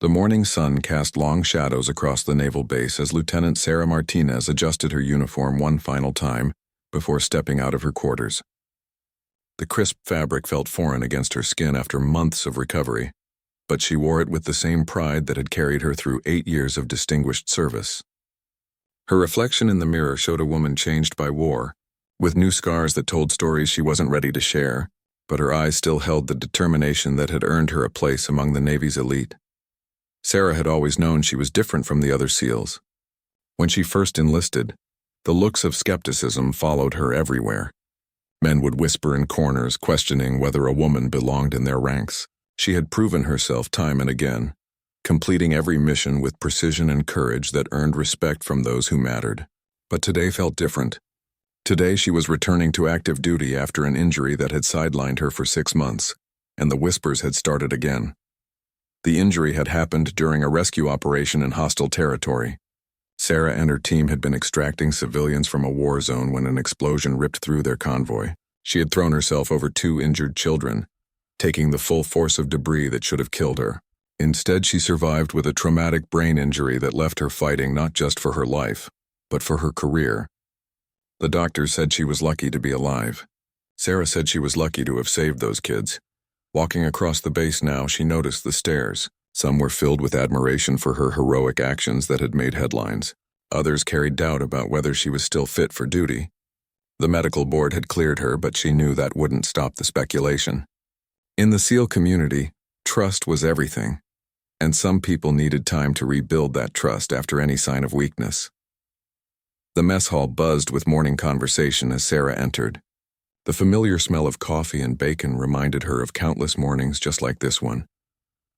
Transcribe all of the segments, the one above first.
The morning sun cast long shadows across the naval base as Lieutenant Sarah Martinez adjusted her uniform one final time before stepping out of her quarters. The crisp fabric felt foreign against her skin after months of recovery, but she wore it with the same pride that had carried her through 8 years of distinguished service. Her reflection in the mirror showed a woman changed by war, with new scars that told stories she wasn't ready to share, but her eyes still held the determination that had earned her a place among the Navy's elite. Sarah had always known she was different from the other SEALs. When she first enlisted, the looks of skepticism followed her everywhere. Men would whisper in corners, questioning whether a woman belonged in their ranks. She had proven herself time and again, completing every mission with precision and courage that earned respect from those who mattered. But today felt different. Today she was returning to active duty after an injury that had sidelined her for 6 months, and the whispers had started again. The injury had happened during a rescue operation in hostile territory. Sarah and her team had been extracting civilians from a war zone when an explosion ripped through their convoy. She had thrown herself over 2 injured children, taking the full force of debris that should have killed her. Instead, she survived with a traumatic brain injury that left her fighting not just for her life, but for her career. The doctors said she was lucky to be alive. Sarah said she was lucky to have saved those kids. Walking across the base now, she noticed the stares. Some were filled with admiration for her heroic actions that had made headlines. Others carried doubt about whether she was still fit for duty. The medical board had cleared her, but she knew that wouldn't stop the speculation. In the SEAL community, trust was everything, and some people needed time to rebuild that trust after any sign of weakness. The mess hall buzzed with morning conversation as Sarah entered. The familiar smell of coffee and bacon reminded her of countless mornings just like this one,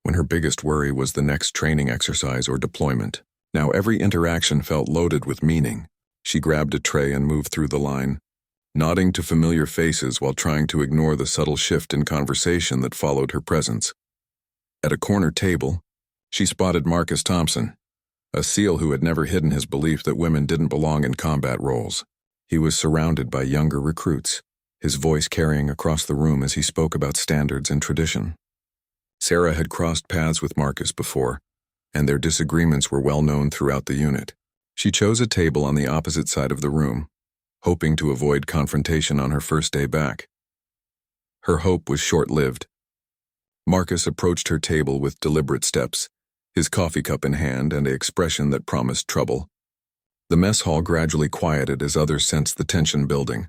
when her biggest worry was the next training exercise or deployment. Now every interaction felt loaded with meaning. She grabbed a tray and moved through the line, nodding to familiar faces while trying to ignore the subtle shift in conversation that followed her presence. At a corner table, she spotted Marcus Thompson, a SEAL who had never hidden his belief that women didn't belong in combat roles. He was surrounded by younger recruits, his voice carrying across the room as he spoke about standards and tradition. Sarah had crossed paths with Marcus before, and their disagreements were well known throughout the unit. She chose a table on the opposite side of the room, hoping to avoid confrontation on her first day back. Her hope was short-lived. Marcus approached her table with deliberate steps, his coffee cup in hand and an expression that promised trouble. The mess hall gradually quieted as others sensed the tension building.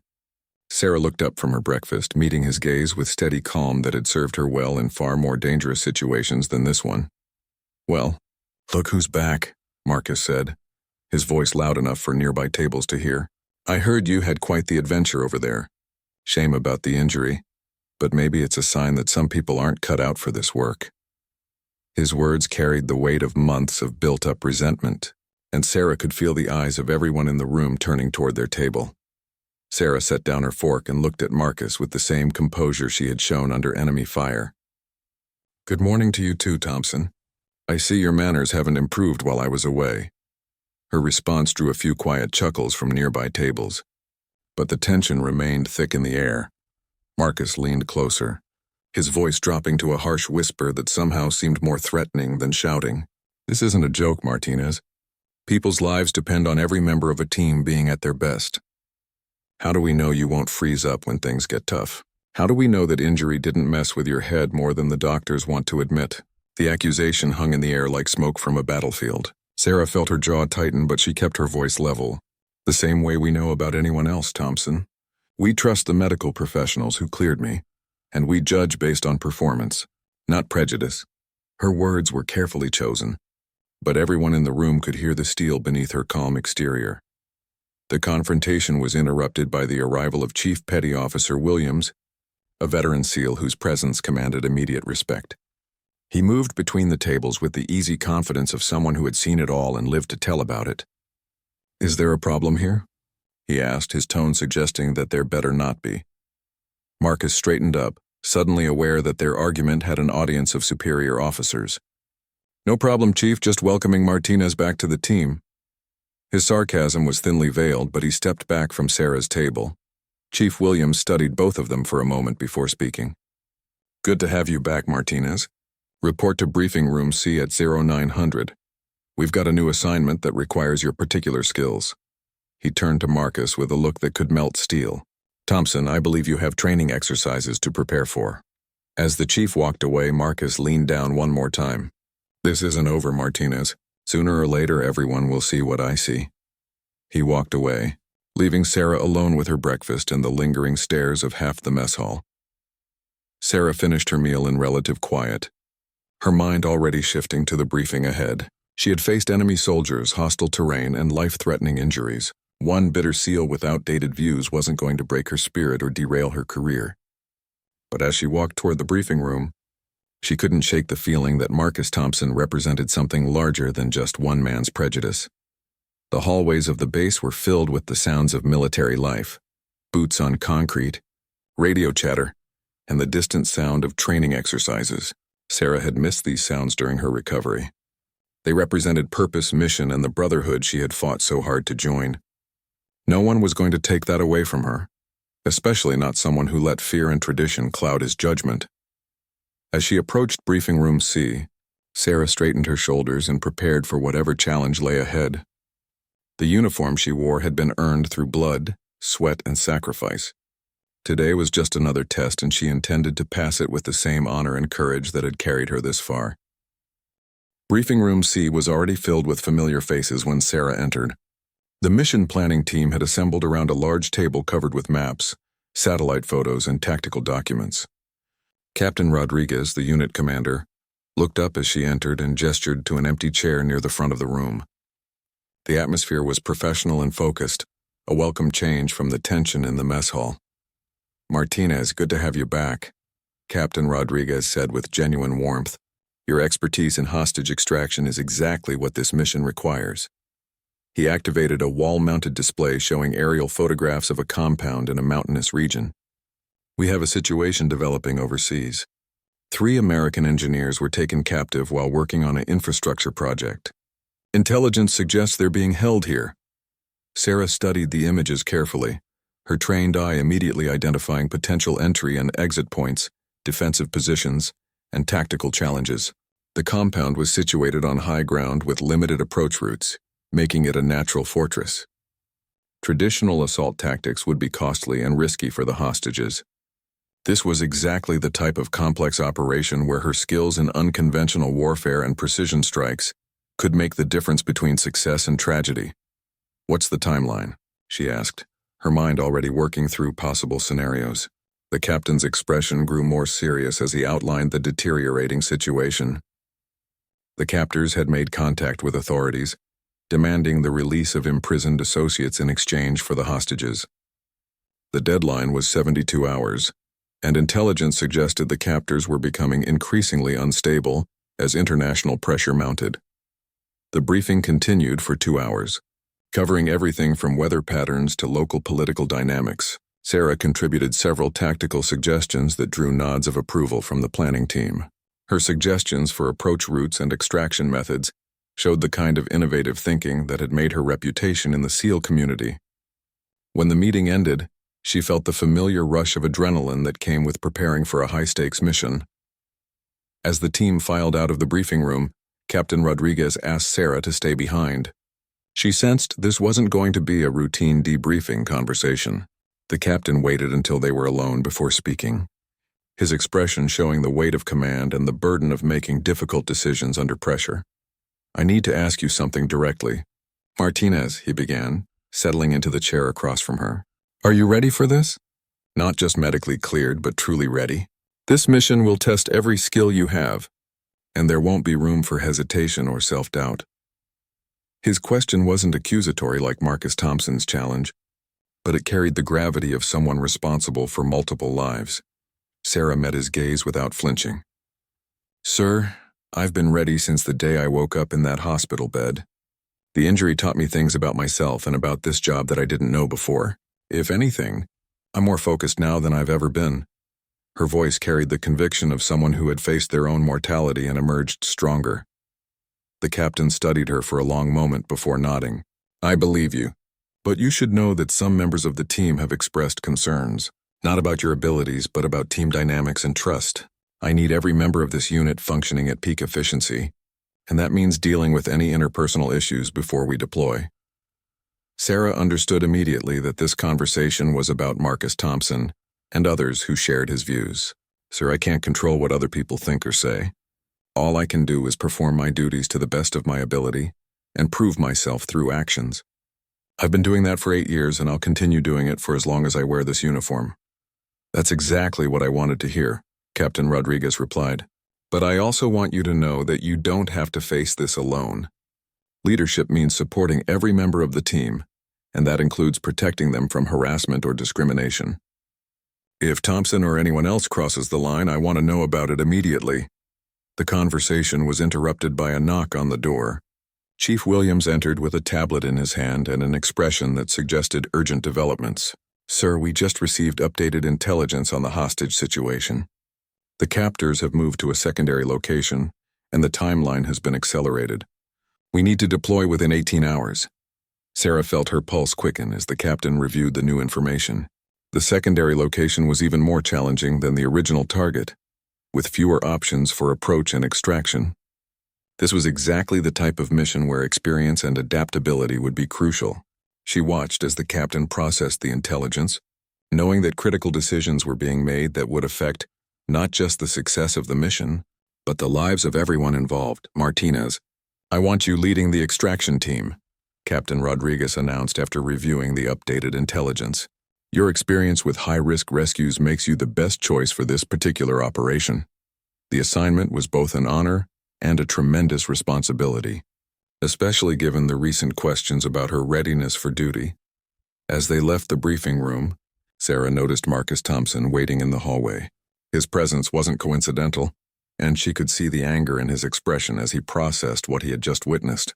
Sarah looked up from her breakfast, meeting his gaze with steady calm that had served her well in far more dangerous situations than this one. "Well, look who's back," Marcus said, his voice loud enough for nearby tables to hear. "I heard you had quite the adventure over there. Shame about the injury, but maybe it's a sign that some people aren't cut out for this work." His words carried the weight of months of built-up resentment, and Sarah could feel the eyes of everyone in the room turning toward their table. Sarah set down her fork and looked at Marcus with the same composure she had shown under enemy fire. "Good morning to you too, Thompson. I see your manners haven't improved while I was away." Her response drew a few quiet chuckles from nearby tables, but the tension remained thick in the air. Marcus leaned closer, his voice dropping to a harsh whisper that somehow seemed more threatening than shouting. "This isn't a joke, Martinez. People's lives depend on every member of a team being at their best. How do we know you won't freeze up when things get tough? How do we know that injury didn't mess with your head more than the doctors want to admit?" The accusation hung in the air like smoke from a battlefield. Sarah felt her jaw tighten, but she kept her voice level. "The same way we know about anyone else, Thompson. We trust the medical professionals who cleared me, and we judge based on performance, not prejudice." Her words were carefully chosen, but everyone in the room could hear the steel beneath her calm exterior. The confrontation was interrupted by the arrival of Chief Petty Officer Williams, a veteran SEAL whose presence commanded immediate respect. He moved between the tables with the easy confidence of someone who had seen it all and lived to tell about it. "Is there a problem here?" he asked, his tone suggesting that there better not be. Marcus straightened up, suddenly aware that their argument had an audience of superior officers. "No problem, Chief, just welcoming Martinez back to the team." His sarcasm was thinly veiled, but he stepped back from Sarah's table. Chief Williams studied both of them for a moment before speaking. "Good to have you back, Martinez. Report to briefing room C at 0900. We've got a new assignment that requires your particular skills. He turned to Marcus with a look that could melt steel. Thompson, I believe you have training exercises to prepare for. As the chief walked away, Marcus leaned down one more time. This isn't over, Martinez. Sooner or later, everyone will see what I see. He walked away, leaving Sarah alone with her breakfast and the lingering stares of half the mess hall. Sarah finished her meal in relative quiet, her mind already shifting to the briefing ahead. She had faced enemy soldiers, hostile terrain, and life-threatening injuries. One bitter SEAL with outdated views wasn't going to break her spirit or derail her career. But as she walked toward the briefing room, she couldn't shake the feeling that Marcus Thompson represented something larger than just one man's prejudice. The hallways of the base were filled with the sounds of military life, boots on concrete, radio chatter, and the distant sound of training exercises. Sarah had missed these sounds during her recovery. They represented purpose, mission, and the brotherhood she had fought so hard to join. No one was going to take that away from her, especially not someone who let fear and tradition cloud his judgment. As she approached briefing room C, Sarah straightened her shoulders and prepared for whatever challenge lay ahead. The uniform she wore had been earned through blood, sweat, and sacrifice. Today was just another test, and she intended to pass it with the same honor and courage that had carried her this far. Briefing room C was already filled with familiar faces when Sarah entered. The mission planning team had assembled around a large table covered with maps, satellite photos, and tactical documents. Captain Rodriguez, the unit commander, looked up as she entered and gestured to an empty chair near the front of the room. The atmosphere was professional and focused, a welcome change from the tension in the mess hall. Martinez, good to have you back, Captain Rodriguez said with genuine warmth. Your expertise in hostage extraction is exactly what this mission requires. He activated a wall-mounted display showing aerial photographs of a compound in a mountainous region. We have a situation developing overseas. 3 American engineers were taken captive while working on an infrastructure project. Intelligence suggests they're being held here. Sarah studied the images carefully, her trained eye immediately identifying potential entry and exit points, defensive positions, and tactical challenges. The compound was situated on high ground with limited approach routes, making it a natural fortress. Traditional assault tactics would be costly and risky for the hostages. This was exactly the type of complex operation where her skills in unconventional warfare and precision strikes could make the difference between success and tragedy. What's the timeline? She asked, her mind already working through possible scenarios. The captain's expression grew more serious as he outlined the deteriorating situation. The captors had made contact with authorities, demanding the release of imprisoned associates in exchange for the hostages. The deadline was 72 hours, and intelligence suggested the captors were becoming increasingly unstable as international pressure mounted. The briefing continued for 2 hours, covering everything from weather patterns to local political dynamics. Sarah contributed several tactical suggestions that drew nods of approval from the planning team. Her suggestions for approach routes and extraction methods showed the kind of innovative thinking that had made her reputation in the SEAL community. When the meeting ended, she felt the familiar rush of adrenaline that came with preparing for a high-stakes mission. As the team filed out of the briefing room, Captain Rodriguez asked Sarah to stay behind. She sensed this wasn't going to be a routine debriefing conversation. The captain waited until they were alone before speaking, his expression showing the weight of command and the burden of making difficult decisions under pressure. I need to ask you something directly. Martinez, he began, settling into the chair across from her. Are you ready for this? Not just medically cleared, but truly ready. This mission will test every skill you have, and there won't be room for hesitation or self-doubt. His question wasn't accusatory like Marcus Thompson's challenge, but it carried the gravity of someone responsible for multiple lives. Sarah met his gaze without flinching. Sir, I've been ready since the day I woke up in that hospital bed. The injury taught me things about myself and about this job that I didn't know before. If anything, I'm more focused now than I've ever been. Her voice carried the conviction of someone who had faced their own mortality and emerged stronger. The captain studied her for a long moment before nodding. I believe you, but you should know that some members of the team have expressed concerns, not about your abilities, but about team dynamics and trust. I need every member of this unit functioning at peak efficiency, and that means dealing with any interpersonal issues before we deploy. Sarah understood immediately that this conversation was about Marcus Thompson and others who shared his views. Sir, I can't control what other people think or say. All I can do is perform my duties to the best of my ability and prove myself through actions. I've been doing that for 8 years, and I'll continue doing it for as long as I wear this uniform. That's exactly what I wanted to hear, Captain Rodriguez replied. But I also want you to know that you don't have to face this alone. Leadership means supporting every member of the team, and that includes protecting them from harassment or discrimination. If Thompson or anyone else crosses the line, I want to know about it immediately. The conversation was interrupted by a knock on the door. Chief Williams entered with a tablet in his hand and an expression that suggested urgent developments. Sir, we just received updated intelligence on the hostage situation. The captors have moved to a secondary location, and the timeline has been accelerated. We need to deploy within 18 hours. Sarah felt her pulse quicken as the captain reviewed the new information. The secondary location was even more challenging than the original target, with fewer options for approach and extraction. This was exactly the type of mission where experience and adaptability would be crucial. She watched as the captain processed the intelligence, knowing that critical decisions were being made that would affect not just the success of the mission, but the lives of everyone involved. Martinez, I want you leading the extraction team, Captain Rodriguez announced after reviewing the updated intelligence. Your experience with high-risk rescues makes you the best choice for this particular operation. The assignment was both an honor and a tremendous responsibility, especially given the recent questions about her readiness for duty. As they left the briefing room, Sarah noticed Marcus Thompson waiting in the hallway. His presence wasn't coincidental, and she could see the anger in his expression as he processed what he had just witnessed.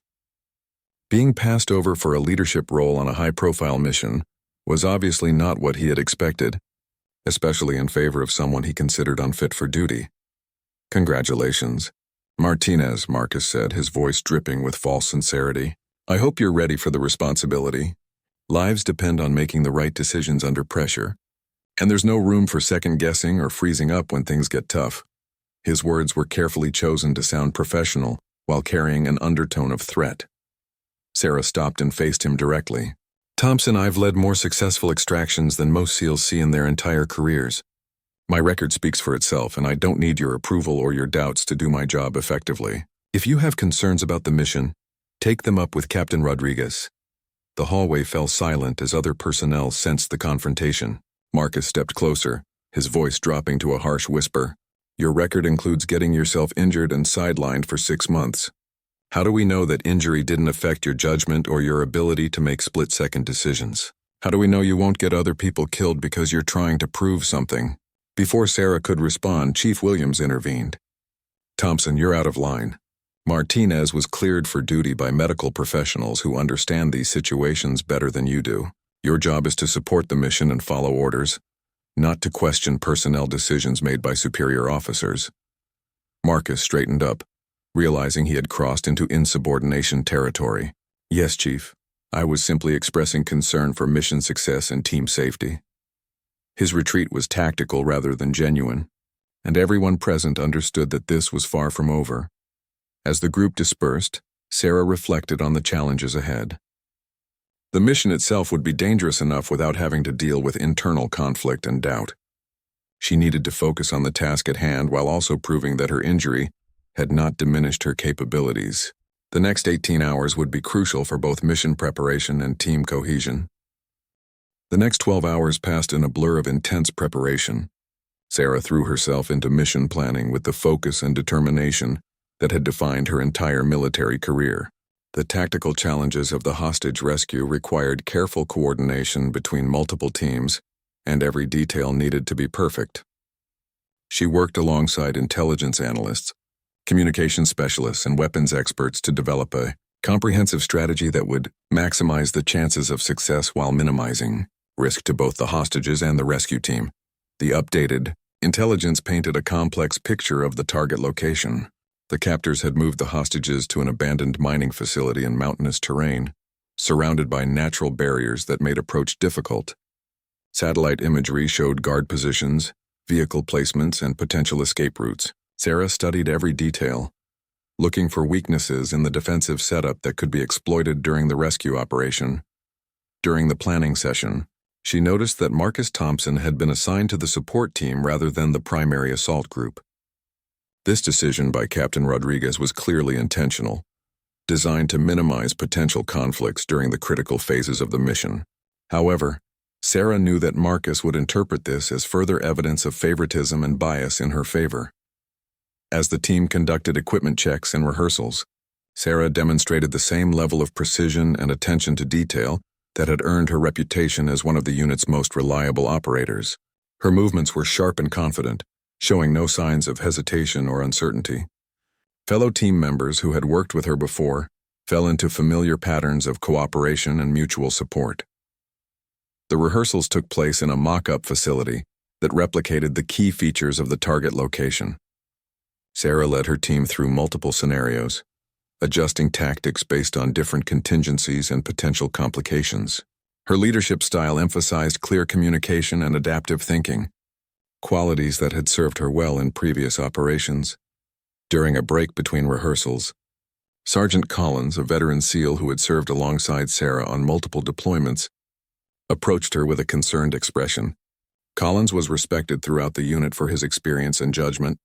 Being passed over for a leadership role on a high-profile mission was obviously not what he had expected, especially in favor of someone he considered unfit for duty. Congratulations, Martinez, Marcus said, his voice dripping with false sincerity. I hope you're ready for the responsibility. Lives depend on making the right decisions under pressure, and there's no room for second-guessing or freezing up when things get tough. His words were carefully chosen to sound professional while carrying an undertone of threat. Sarah stopped and faced him directly. Thompson, I've led more successful extractions than most SEALs see in their entire careers. My record speaks for itself, and I don't need your approval or your doubts to do my job effectively. If you have concerns about the mission, take them up with Captain Rodriguez. The hallway fell silent as other personnel sensed the confrontation. Marcus stepped closer, his voice dropping to a harsh whisper. Your record includes getting yourself injured and sidelined for 6 months. How do we know that injury didn't affect your judgment or your ability to make split-second decisions? How do we know you won't get other people killed because you're trying to prove something? Before Sarah could respond, Chief Williams intervened. Thompson, you're out of line. Martinez was cleared for duty by medical professionals who understand these situations better than you do. Your job is to support the mission and follow orders, not to question personnel decisions made by superior officers. Marcus straightened up, realizing he had crossed into insubordination territory. Yes, Chief. I was simply expressing concern for mission success and team safety. His retreat was tactical rather than genuine, and everyone present understood that this was far from over. As the group dispersed, Sarah reflected on the challenges ahead. The mission itself would be dangerous enough without having to deal with internal conflict and doubt. She needed to focus on the task at hand while also proving that her injury had not diminished her capabilities. The next 18 hours would be crucial for both mission preparation and team cohesion. The next 12 hours passed in a blur of intense preparation. Sarah threw herself into mission planning with the focus and determination that had defined her entire military career. The tactical challenges of the hostage rescue required careful coordination between multiple teams, and every detail needed to be perfect. She worked alongside intelligence analysts, communication specialists, and weapons experts to develop a comprehensive strategy that would maximize the chances of success while minimizing risk to both the hostages and the rescue team. The updated intelligence painted a complex picture of the target location. The captors had moved the hostages to an abandoned mining facility in mountainous terrain, surrounded by natural barriers that made approach difficult. Satellite imagery showed guard positions, vehicle placements, and potential escape routes. Sarah studied every detail, looking for weaknesses in the defensive setup that could be exploited during the rescue operation. During the planning session, she noticed that Marcus Thompson had been assigned to the support team rather than the primary assault group. This decision by Captain Rodriguez was clearly intentional, designed to minimize potential conflicts during the critical phases of the mission. However, Sarah knew that Marcus would interpret this as further evidence of favoritism and bias in her favor. As the team conducted equipment checks and rehearsals, Sarah demonstrated the same level of precision and attention to detail that had earned her reputation as one of the unit's most reliable operators. Her movements were sharp and confident, showing no signs of hesitation or uncertainty. Fellow team members who had worked with her before fell into familiar patterns of cooperation and mutual support. The rehearsals took place in a mock-up facility that replicated the key features of the target location. Sarah led her team through multiple scenarios, adjusting tactics based on different contingencies and potential complications. Her leadership style emphasized clear communication and adaptive thinking, qualities that had served her well in previous operations. During a break between rehearsals, Sergeant Collins, a veteran SEAL who had served alongside Sarah on multiple deployments, approached her with a concerned expression. Collins was respected throughout the unit for his experience and judgment,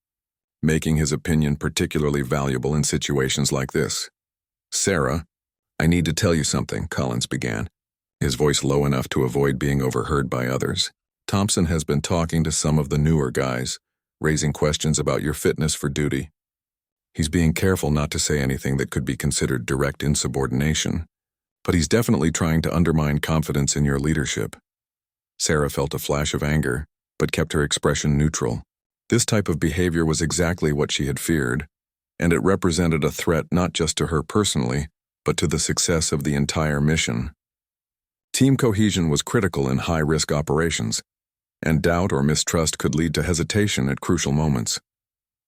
making his opinion particularly valuable in situations like this. "Sarah, I need to tell you something," Collins began, his voice low enough to avoid being overheard by others. "Thompson has been talking to some of the newer guys, raising questions about your fitness for duty. He's being careful not to say anything that could be considered direct insubordination, but he's definitely trying to undermine confidence in your leadership." Sarah felt a flash of anger, but kept her expression neutral. This type of behavior was exactly what she had feared, and it represented a threat not just to her personally, but to the success of the entire mission. Team cohesion was critical in high-risk operations, and doubt or mistrust could lead to hesitation at crucial moments.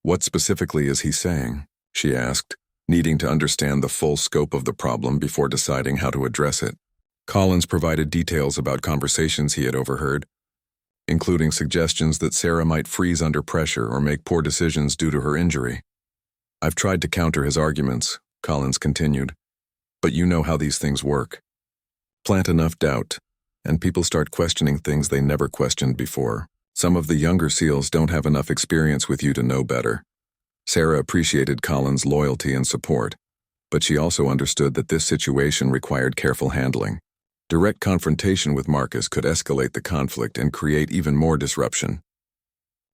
"What specifically is he saying?" she asked, needing to understand the full scope of the problem before deciding how to address it. Collins provided details about conversations he had overheard, including suggestions that Sarah might freeze under pressure or make poor decisions due to her injury. "I've tried to counter his arguments," Collins continued, "but you know how these things work. Plant enough doubt, and people start questioning things they never questioned before. Some of the younger SEALs don't have enough experience with you to know better." Sarah appreciated Collins' loyalty and support, but she also understood that this situation required careful handling. Direct confrontation with Marcus could escalate the conflict and create even more disruption.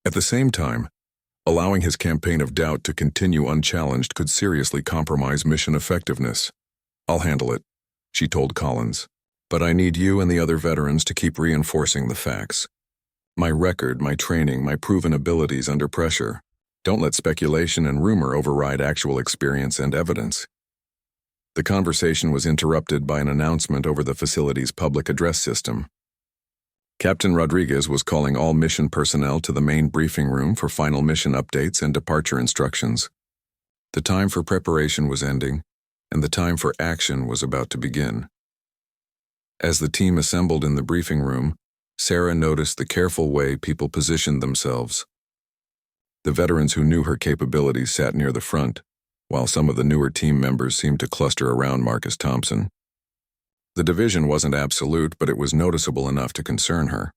At the same time, allowing his campaign of doubt to continue unchallenged could seriously compromise mission effectiveness. "I'll handle it," she told Collins, "but I need you and the other veterans to keep reinforcing the facts. My record, my training, my proven abilities under pressure. Don't let speculation and rumor override actual experience and evidence." The conversation was interrupted by an announcement over the facility's public address system. Captain Rodriguez was calling all mission personnel to the main briefing room for final mission updates and departure instructions. The time for preparation was ending, and the time for action was about to begin. As the team assembled in the briefing room, Sarah noticed the careful way people positioned themselves. The veterans who knew her capabilities sat near the front, while some of the newer team members seemed to cluster around Marcus Thompson. The division wasn't absolute, but it was noticeable enough to concern her.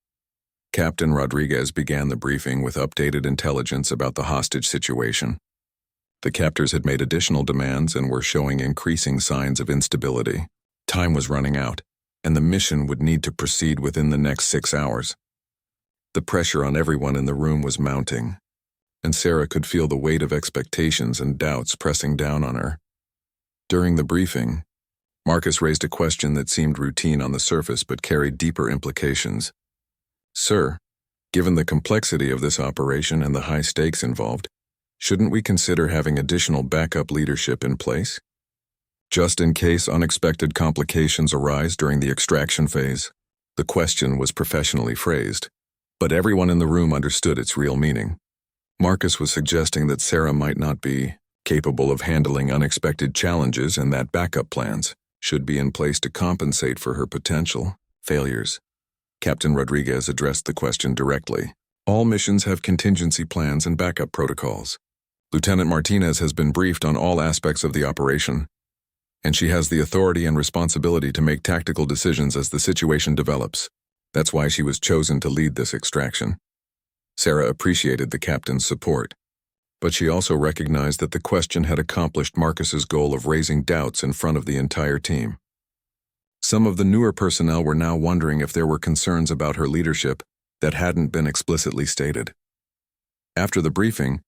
Captain Rodriguez began the briefing with updated intelligence about the hostage situation. The captors had made additional demands and were showing increasing signs of instability. Time was running out, and the mission would need to proceed within the next 6 hours. The pressure on everyone in the room was mounting, and Sarah could feel the weight of expectations and doubts pressing down on her. During the briefing, Marcus raised a question that seemed routine on the surface but carried deeper implications. "Sir, given the complexity of this operation and the high stakes involved, shouldn't we consider having additional backup leadership in place? Just in case unexpected complications arise during the extraction phase?" The question was professionally phrased, but everyone in the room understood its real meaning. Marcus was suggesting that Sarah might not be capable of handling unexpected challenges and that backup plans should be in place to compensate for her potential failures. Captain Rodriguez addressed the question directly. All missions have contingency plans and backup protocols. Lieutenant Martinez has been briefed on all aspects of the operation, and she has the authority and responsibility to make tactical decisions as the situation develops. That's why she was chosen to lead this extraction. Sarah appreciated the captain's support, but she also recognized that the question had accomplished Marcus's goal of raising doubts in front of the entire team. Some of the newer personnel were now wondering if there were concerns about her leadership that hadn't been explicitly stated. After the briefing,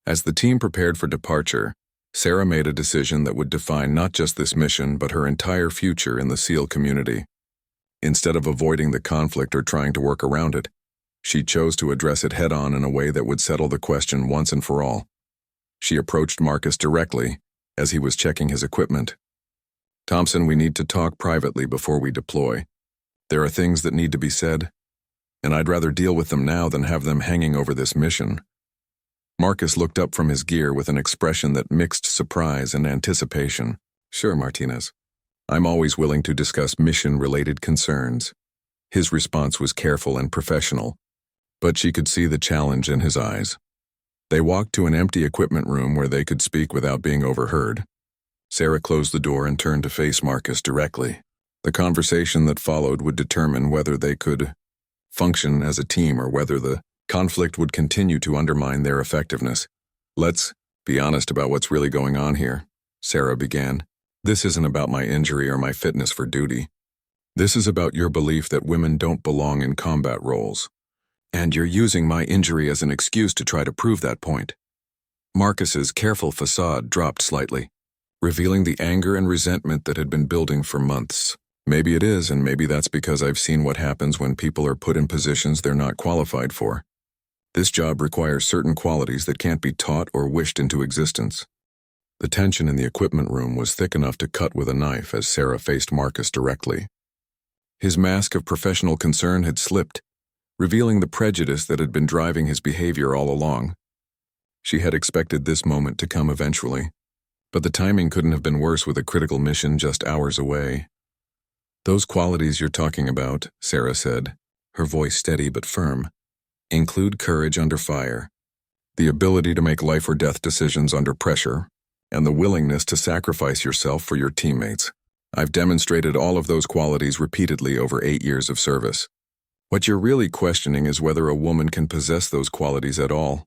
as the team prepared for departure, Sarah made a decision that would define not just this mission but her entire future in the SEAL community. Instead of avoiding the conflict or trying to work around it, she chose to address it head-on in a way that would settle the question once and for all. She approached Marcus directly as he was checking his equipment. "Thompson, we need to talk privately before we deploy. There are things that need to be said, and I'd rather deal with them now than have them hanging over this mission." Marcus looked up from his gear with an expression that mixed surprise and anticipation. "Sure, Martinez. I'm always willing to discuss mission-related concerns." His response was careful and professional, but she could see the challenge in his eyes. They walked to an empty equipment room where they could speak without being overheard. Sarah closed the door and turned to face Marcus directly. The conversation that followed would determine whether they could function as a team or whether the conflict would continue to undermine their effectiveness. "Let's be honest about what's really going on here," Sarah began. "This isn't about my injury or my fitness for duty. This is about your belief that women don't belong in combat roles. And you're using my injury as an excuse to try to prove that point." Marcus's careful facade dropped slightly, revealing the anger and resentment that had been building for months. "Maybe it is, and maybe that's because I've seen what happens when people are put in positions they're not qualified for. This job requires certain qualities that can't be taught or wished into existence." The tension in the equipment room was thick enough to cut with a knife as Sarah faced Marcus directly. His mask of professional concern had slipped, revealing the prejudice that had been driving his behavior all along. She had expected this moment to come eventually, but the timing couldn't have been worse with a critical mission just hours away. "Those qualities you're talking about," Sarah said, her voice steady but firm, "include courage under fire, the ability to make life or death decisions under pressure, and the willingness to sacrifice yourself for your teammates. I've demonstrated all of those qualities repeatedly over 8 years of service. What you're really questioning is whether a woman can possess those qualities at all."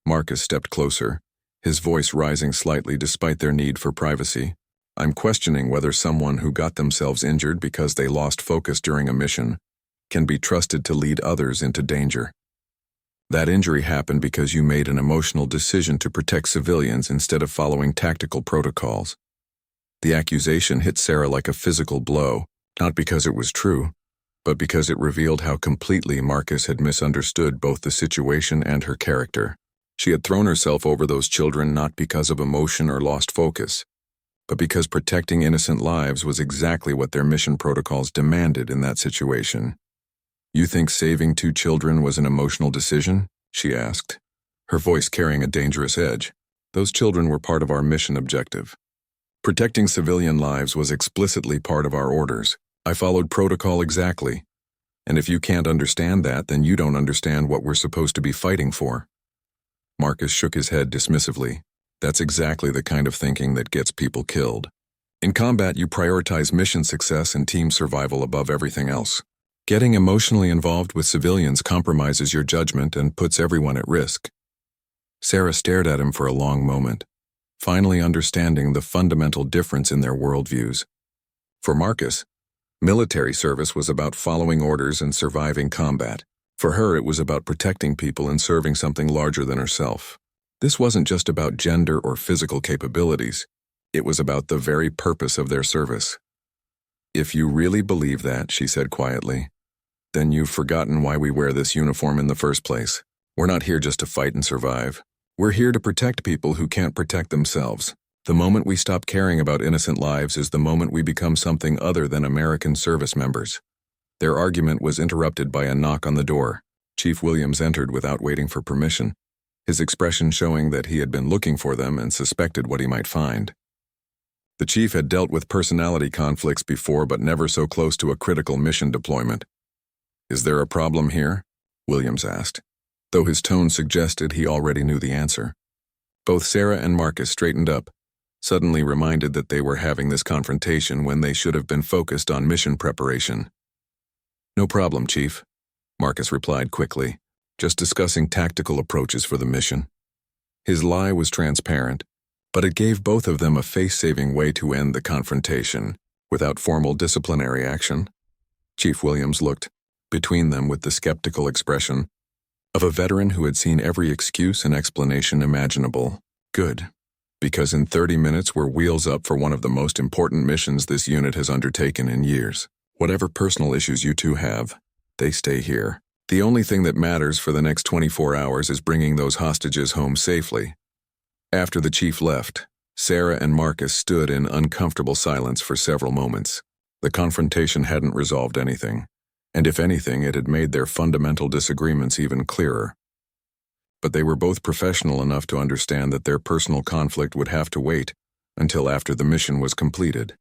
Marcus stepped closer, his voice rising slightly despite their need for privacy. "I'm questioning whether someone who got themselves injured because they lost focus during a mission can be trusted to lead others into danger. That injury happened because you made an emotional decision to protect civilians instead of following tactical protocols." The accusation hit Sarah like a physical blow, not because it was true, but because it revealed how completely Marcus had misunderstood both the situation and her character. She had thrown herself over those children not because of emotion or lost focus, but because protecting innocent lives was exactly what their mission protocols demanded in that situation. "You think saving 2 children was an emotional decision?" she asked, her voice carrying a dangerous edge. "Those children were part of our mission objective. Protecting civilian lives was explicitly part of our orders. I followed protocol exactly. And if you can't understand that, then you don't understand what we're supposed to be fighting for." Marcus shook his head dismissively. "That's exactly the kind of thinking that gets people killed. In combat, you prioritize mission success and team survival above everything else. Getting emotionally involved with civilians compromises your judgment and puts everyone at risk." Sarah stared at him for a long moment, finally understanding the fundamental difference in their worldviews. For Marcus, military service was about following orders and surviving combat. For her, it was about protecting people and serving something larger than herself. This wasn't just about gender or physical capabilities. It was about the very purpose of their service. "If you really believe that," she said quietly, "then you've forgotten why we wear this uniform in the first place. We're not here just to fight and survive. We're here to protect people who can't protect themselves. The moment we stop caring about innocent lives is the moment we become something other than American service members." Their argument was interrupted by a knock on the door. Chief Williams entered without waiting for permission, his expression showing that he had been looking for them and suspected what he might find. The chief had dealt with personality conflicts before, but never so close to a critical mission deployment. "Is there a problem here?" Williams asked. though his tone suggested he already knew the answer. Both Sarah and Marcus straightened up, suddenly reminded that they were having this confrontation when they should have been focused on mission preparation. "No problem, Chief," Marcus replied quickly, "just discussing tactical approaches for the mission." His lie was transparent, but it gave both of them a face-saving way to end the confrontation without formal disciplinary action. Chief Williams looked between them with the skeptical expression of a veteran who had seen every excuse and explanation imaginable. "Good, because in 30 minutes we're wheels up for one of the most important missions this unit has undertaken in years. Whatever personal issues you two have, they stay here. The only thing that matters for the next 24 hours is bringing those hostages home safely." After the chief left, Sarah and Marcus stood in uncomfortable silence for several moments. The confrontation hadn't resolved anything, and if anything, it had made their fundamental disagreements even clearer. But they were both professional enough to understand that their personal conflict would have to wait until after the mission was completed.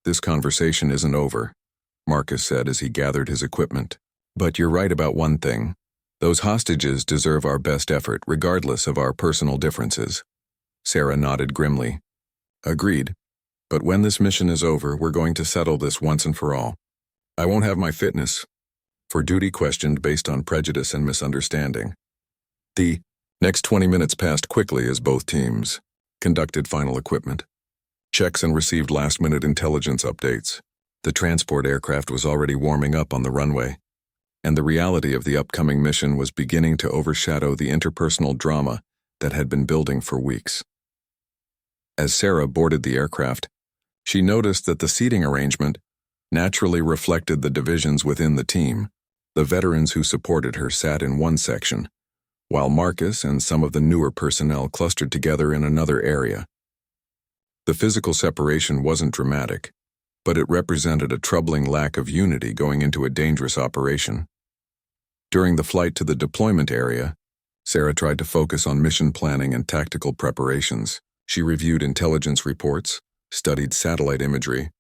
"This conversation isn't over," Marcus said as he gathered his equipment. "But you're right about one thing. Those hostages deserve our best effort, regardless of our personal differences." Sarah nodded grimly. "Agreed. But when this mission is over, we're going to settle this once and for all. I won't have my fitness for duty questioned based on prejudice and misunderstanding." The next 20 minutes passed quickly as both teams conducted final equipment checks and received last-minute intelligence updates. The transport aircraft was already warming up on the runway, and the reality of the upcoming mission was beginning to overshadow the interpersonal drama that had been building for weeks. As Sarah boarded the aircraft, she noticed that the seating arrangement naturally reflected the divisions within the team. The veterans who supported her sat in one section, while Marcus and some of the newer personnel clustered together in another area. The physical separation wasn't dramatic, but it represented a troubling lack of unity going into a dangerous operation. During the flight to the deployment area, Sarah tried to focus on mission planning and tactical preparations. She reviewed intelligence reports, studied satellite imagery,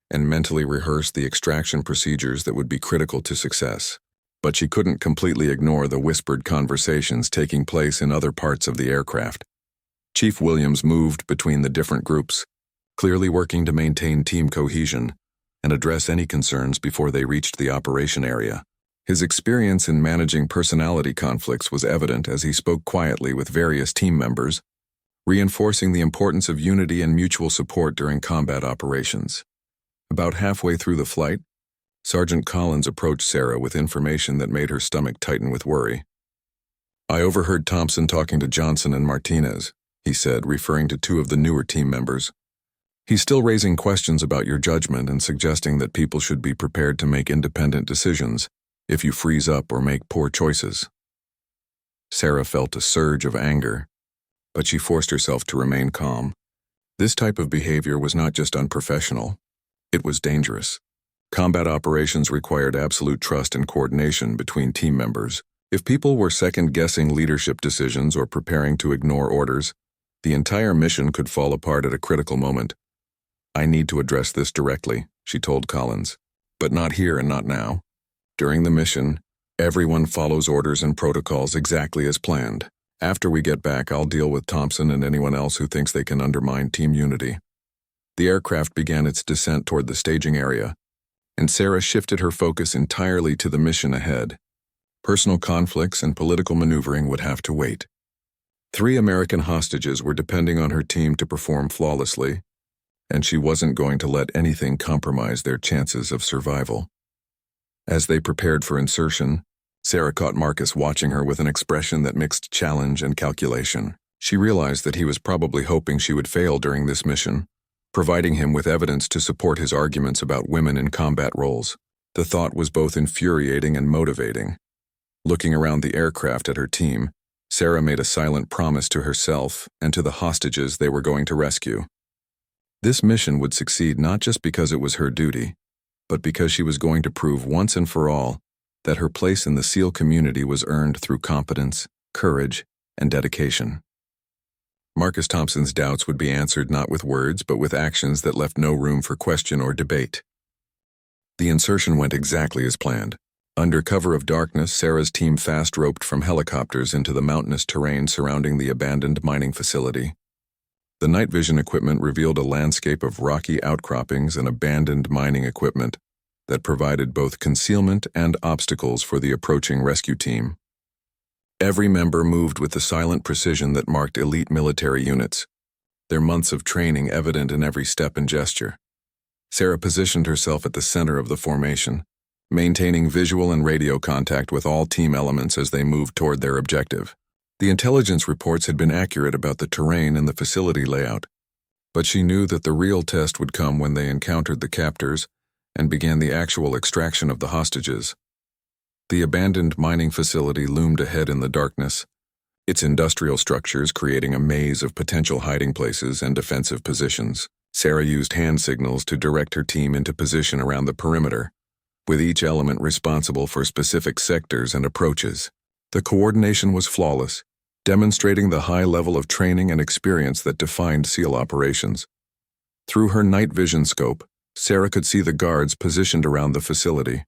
and mentally rehearsed the extraction procedures that would be critical to success. But she couldn't completely ignore the whispered conversations taking place in other parts of the aircraft. Chief Williams moved between the different groups, clearly working to maintain team cohesion and address any concerns before they reached the operation area. His experience in managing personality conflicts was evident as he spoke quietly with various team members, reinforcing the importance of unity and mutual support during combat operations. About halfway through the flight, Sergeant Collins approached Sarah with information that made her stomach tighten with worry. "I overheard Thompson talking to Johnson and Martinez," he said, referring to two of the newer team members. "He's still raising questions about your judgment and suggesting that people should be prepared to make independent decisions if you freeze up or make poor choices." Sarah felt a surge of anger, but she forced herself to remain calm. This type of behavior was not just unprofessional, it was dangerous. Combat operations required absolute trust and coordination between team members. If people were second-guessing leadership decisions or preparing to ignore orders, the entire mission could fall apart at a critical moment. "I need to address this directly," she told Collins. "But not here and not now. During the mission, everyone follows orders and protocols exactly as planned. After we get back, I'll deal with Thompson and anyone else who thinks they can undermine team unity." The aircraft began its descent toward the staging area, and Sarah shifted her focus entirely to the mission ahead. Personal conflicts and political maneuvering would have to wait. 3 American hostages were depending on her team to perform flawlessly, and she wasn't going to let anything compromise their chances of survival. As they prepared for insertion, Sarah caught Marcus watching her with an expression that mixed challenge and calculation. She realized that he was probably hoping she would fail during this mission, providing him with evidence to support his arguments about women in combat roles. The thought was both infuriating and motivating. Looking around the aircraft at her team, Sarah made a silent promise to herself and to the hostages they were going to rescue. This mission would succeed not just because it was her duty, but because she was going to prove once and for all that her place in the SEAL community was earned through competence, courage, and dedication. Marcus Thompson's doubts would be answered not with words but with actions that left no room for question or debate. The insertion went exactly as planned. Under cover of darkness, Sarah's team fast-roped from helicopters into the mountainous terrain surrounding the abandoned mining facility. The night vision equipment revealed a landscape of rocky outcroppings and abandoned mining equipment that provided both concealment and obstacles for the approaching rescue team. Every member moved with the silent precision that marked elite military units, their months of training evident in every step and gesture. Sarah positioned herself at the center of the formation, maintaining visual and radio contact with all team elements as they moved toward their objective. The intelligence reports had been accurate about the terrain and the facility layout, but she knew that the real test would come when they encountered the captors and began the actual extraction of the hostages. The abandoned mining facility loomed ahead in the darkness, its industrial structures creating a maze of potential hiding places and defensive positions. Sarah used hand signals to direct her team into position around the perimeter, with each element responsible for specific sectors and approaches. The coordination was flawless, demonstrating the high level of training and experience that defined SEAL operations. Through her night vision scope, Sarah could see the guards positioned around the facility.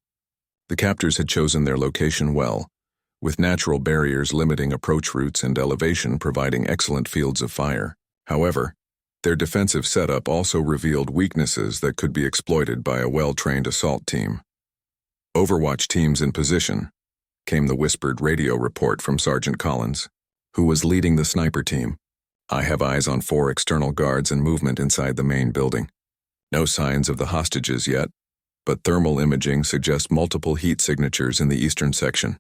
The captors had chosen their location well, with natural barriers limiting approach routes and elevation providing excellent fields of fire. However, their defensive setup also revealed weaknesses that could be exploited by a well-trained assault team. "Overwatch teams in position," came the whispered radio report from Sergeant Collins, who was leading the sniper team. "I have eyes on 4 external guards and movement inside the main building. No signs of the hostages yet, but thermal imaging suggests multiple heat signatures in the eastern section."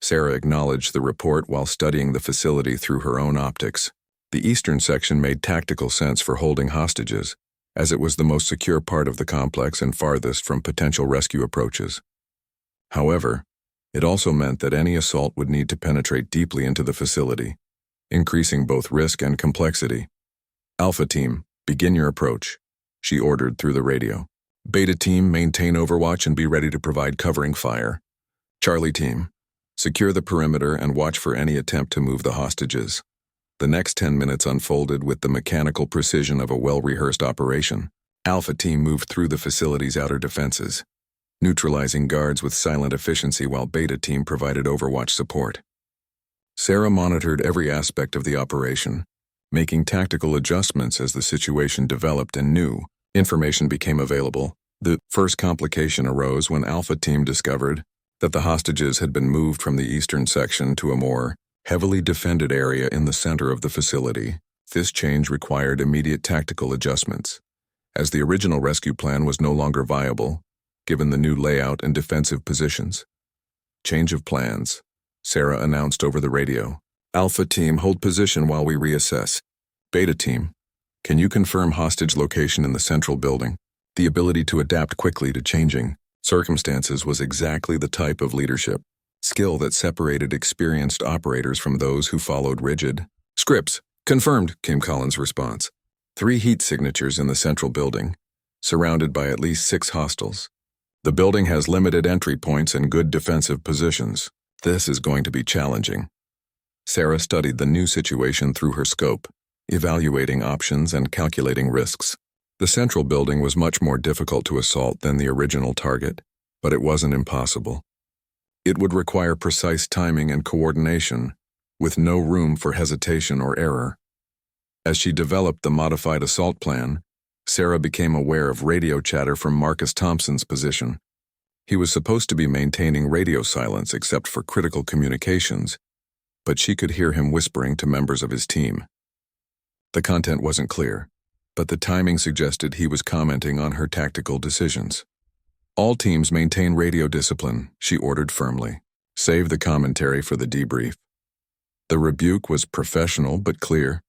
Sarah acknowledged the report while studying the facility through her own optics. The eastern section made tactical sense for holding hostages, as it was the most secure part of the complex and farthest from potential rescue approaches. However, it also meant that any assault would need to penetrate deeply into the facility, increasing both risk and complexity. "Alpha Team, begin your approach," she ordered through the radio. "Beta Team, maintain overwatch and be ready to provide covering fire. Charlie Team, secure the perimeter and watch for any attempt to move the hostages." The next 10 minutes unfolded with the mechanical precision of a well-rehearsed operation. Alpha Team moved through the facility's outer defenses, neutralizing guards with silent efficiency while Beta Team provided overwatch support. Sarah monitored every aspect of the operation, making tactical adjustments as the situation developed and new information became available. The first complication arose when Alpha Team discovered that the hostages had been moved from the eastern section to a more heavily defended area in the center of the facility. This change required immediate tactical adjustments, as the original rescue plan was no longer viable, given the new layout and defensive positions. "Change of plans," Sarah announced over the radio. "Alpha Team, hold position while we reassess. Beta Team, can you confirm hostage location in the central building?" The ability to adapt quickly to changing circumstances was exactly the type of leadership skill that separated experienced operators from those who followed rigid scripts. "Confirmed," came Collins' response. 3 heat signatures in the central building, surrounded by at least 6 hostiles. "The building has limited entry points and good defensive positions. This is going to be challenging." Sarah studied the new situation through her scope, evaluating options and calculating risks. The central building was much more difficult to assault than the original target, but it wasn't impossible. It would require precise timing and coordination, with no room for hesitation or error. As she developed the modified assault plan, Sarah became aware of radio chatter from Marcus Thompson's position. He was supposed to be maintaining radio silence except for critical communications, but she could hear him whispering to members of his team. The content wasn't clear, but the timing suggested he was commenting on her tactical decisions. "All teams maintain radio discipline," she ordered firmly. "Save the commentary for the debrief." The rebuke was professional but clear,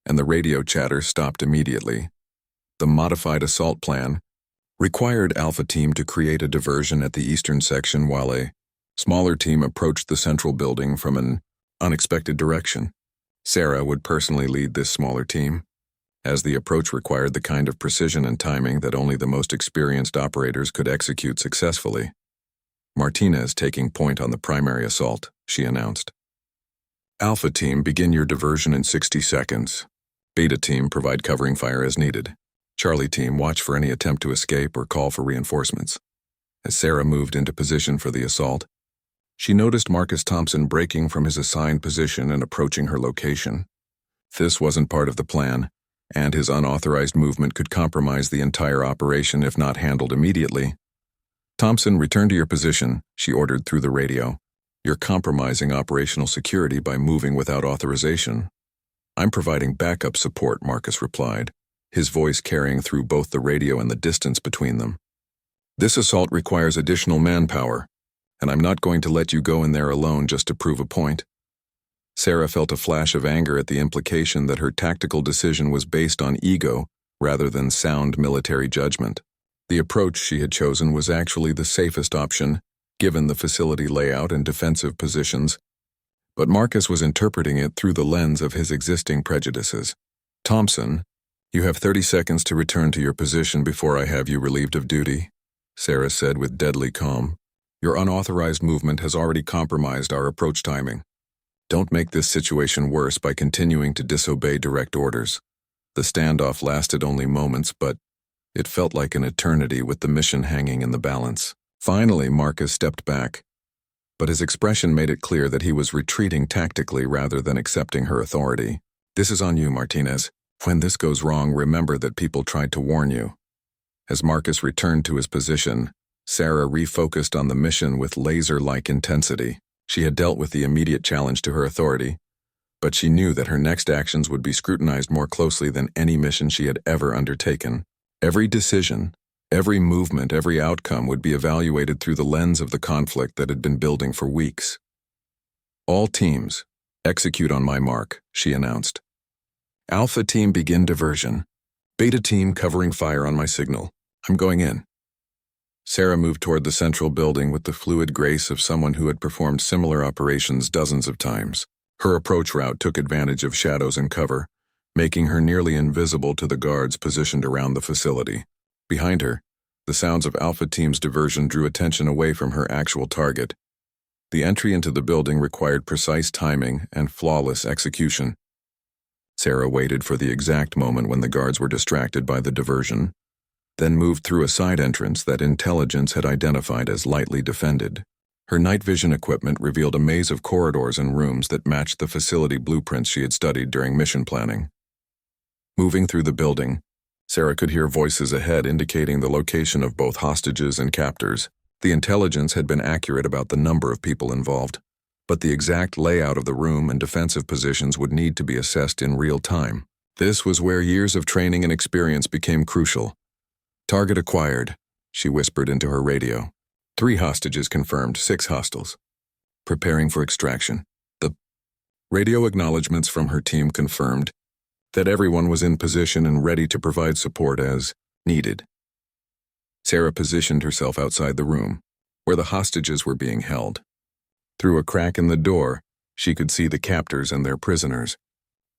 and the radio chatter stopped immediately. The modified assault plan required Alpha Team to create a diversion at the eastern section while a smaller team approached the central building from an unexpected direction. Sarah would personally lead this smaller team, as the approach required the kind of precision and timing that only the most experienced operators could execute successfully. "Martinez taking point on the primary assault," she announced. "Alpha Team, begin your diversion in 60 seconds. Beta Team, provide covering fire as needed. Charlie Team, watch for any attempt to escape or call for reinforcements." As Sarah moved into position for the assault, she noticed Marcus Thompson breaking from his assigned position and approaching her location. This wasn't part of the plan, and his unauthorized movement could compromise the entire operation if not handled immediately. "Thompson, return to your position," she ordered through the radio. "You're compromising operational security by moving without authorization." "I'm providing backup support," Marcus replied, his voice carrying through both the radio and the distance between them. "This assault requires additional manpower, and I'm not going to let you go in there alone just to prove a point." Sarah felt a flash of anger at the implication that her tactical decision was based on ego rather than sound military judgment. The approach she had chosen was actually the safest option, given the facility layout and defensive positions, but Marcus was interpreting it through the lens of his existing prejudices. "Thompson, you have 30 seconds to return to your position before I have you relieved of duty," Sarah said with deadly calm. "Your unauthorized movement has already compromised our approach timing. Don't make this situation worse by continuing to disobey direct orders." The standoff lasted only moments, but it felt like an eternity with the mission hanging in the balance. Finally, Marcus stepped back, but his expression made it clear that he was retreating tactically rather than accepting her authority. "This is on you, Martinez. When this goes wrong, remember that people tried to warn you." As Marcus returned to his position, Sarah refocused on the mission with laser-like intensity. She had dealt with the immediate challenge to her authority, but she knew that her next actions would be scrutinized more closely than any mission she had ever undertaken. Every decision, every movement, every outcome would be evaluated through the lens of the conflict that had been building for weeks. "All teams, execute on my mark," she announced. "Alpha team, begin diversion. Beta team, covering fire on my signal. I'm going in." Sarah moved toward the central building with the fluid grace of someone who had performed similar operations dozens of times. Her approach route took advantage of shadows and cover, making her nearly invisible to the guards positioned around the facility. Behind her, the sounds of Alpha Team's diversion drew attention away from her actual target. The entry into the building required precise timing and flawless execution. Sarah waited for the exact moment when the guards were distracted by the diversion, then moved through a side entrance that intelligence had identified as lightly defended. Her night vision equipment revealed a maze of corridors and rooms that matched the facility blueprints she had studied during mission planning. Moving through the building, Sarah could hear voices ahead indicating the location of both hostages and captors. The intelligence had been accurate about the number of people involved, but the exact layout of the room and defensive positions would need to be assessed in real time. This was where years of training and experience became crucial. "Target acquired," she whispered into her radio. 3 hostages confirmed, 6 hostiles. "Preparing for extraction." The radio acknowledgments from her team confirmed that everyone was in position and ready to provide support as needed. Sarah positioned herself outside the room, where the hostages were being held. Through a crack in the door, she could see the captors and their prisoners.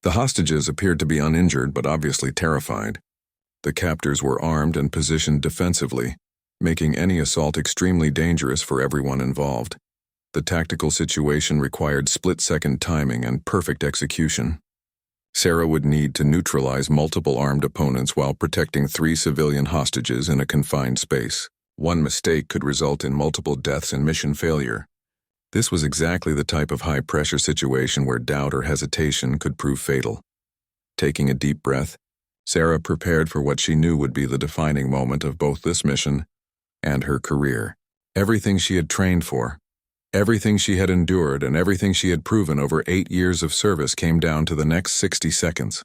The hostages appeared to be uninjured but obviously terrified. The captors were armed and positioned defensively, making any assault extremely dangerous for everyone involved. The tactical situation required split-second timing and perfect execution. Sarah would need to neutralize multiple armed opponents while protecting 3 civilian hostages in a confined space. One mistake could result in multiple deaths and mission failure. This was exactly the type of high-pressure situation where doubt or hesitation could prove fatal. Taking a deep breath, Sarah prepared for what she knew would be the defining moment of both this mission and her career. Everything she had trained for, everything she had endured, and everything she had proven over 8 years of service came down to the next 60 seconds.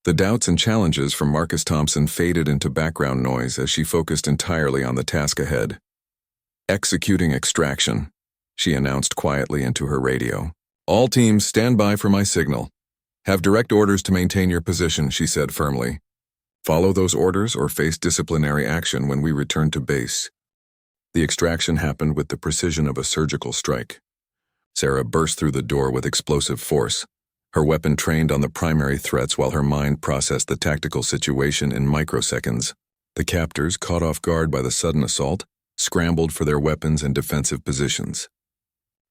The doubts and challenges from Marcus Thompson faded into background noise as she focused entirely on the task ahead. "Executing extraction," she announced quietly into her radio. "All teams, stand by for my signal. Have direct orders to maintain your position," she said firmly. "Follow those orders or face disciplinary action when we return to base." The extraction happened with the precision of a surgical strike. Sarah burst through the door with explosive force, her weapon trained on the primary threats while her mind processed the tactical situation in microseconds. The captors, caught off guard by the sudden assault, scrambled for their weapons and defensive positions.